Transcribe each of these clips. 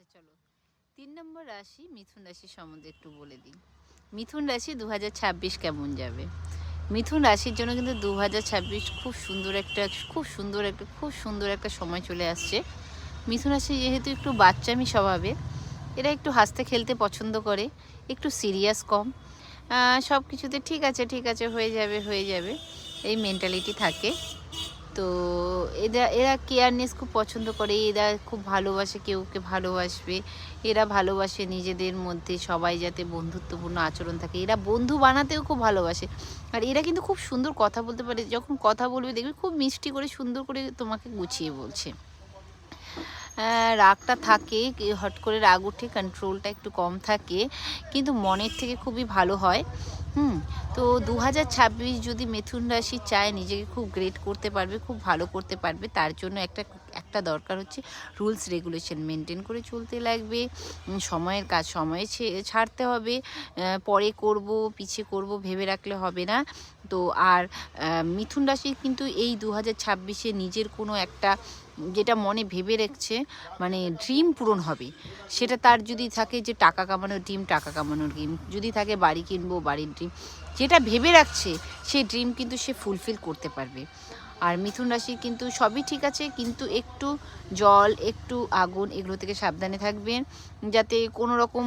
আচ্ছা চলো 3 নম্বর রাশি মিথুন রাশি সম্বন্ধে একটু বলে দিই। মিথুন রাশি 2026 কেমন যাবে? মিথুন রাশির জন্য কিন্তু 2026 খুব সুন্দর একটা সময় চলে আসছে। মিথুন রাশি যেহেতু একটু বাচ্চামি স্বভাবের, এরা একটু হাসতে খেলতে পছন্দ করে, একটু সিরিয়াস কম। সব কিছুতে ঠিক আছে হয়ে যাবে এই মেন্টালিটি থাকে। তো এরা কেয়ারনেস খুব পছন্দ করে, এরা খুব ভালোবাসে, কেউকে ভালোবাসবে, এরা ভালোবাসে নিজেদের মধ্যে সবাই যাতে বন্ধুত্বপূর্ণ আচরণ থাকে, এরা বন্ধু বানাতেও খুব ভালোবাসে। আর এরা কিন্তু খুব সুন্দর কথা বলতে পারে, যখন কথা বলবে দেখবে খুব মিষ্টি করে সুন্দর করে তোমাকে গুছিয়ে বলছে। রাগটা থাকে, হট করে রাগ উঠে, কন্ট্রোলটা একটু কম থাকে, কিন্তু মনের থেকে খুবই ভালো হয়। তো 2026 যদি মিথুন রাশি চায় নিজেকে খুব গ্রেট করতে পারবে, খুব ভালো করতে পারবে, তার জন্য একটা দরকার হচ্ছে রুলস রেগুলেশন মেনটেন করে চলতে লাগবে। সময়ের কাজ সময়ে ছাড়তে হবে। পরে করব পিছিয়ে করব ভেবে রাখলে হবে না। তো আর মিথুন রাশি কিন্তু এই 2026-এ নিজের কোনো একটা যেটা মনে ভেবে রেখেছে, মানে ড্রিম পূরণ হবে। সেটা তার যদি থাকে যে টাকা কামানোর ড্রিম, যদি থাকে বাড়ি কিনবো, বাড়ির ড্রিম, যেটা ভেবে রাখছে সেই ড্রিম কিন্তু সে ফুলফিল করতে পারবে। আর মিথুন রাশি কিন্তু সবই ঠিক আছে, কিন্তু একটু জল, একটু আগুন এগুলো থেকে সাবধানে থাকবেন, যাতে কোনো রকম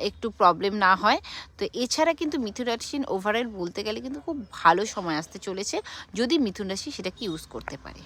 একটু প্রবলেম না হয়। তো এছাড়া কিন্তু মিথুন রাশি ওভারঅল বলতে গেলে কিন্তু খুব ভালো সময় আসতে চলেছে, যদি মিথুন রাশি সেটাকে ইউজ করতে পারে।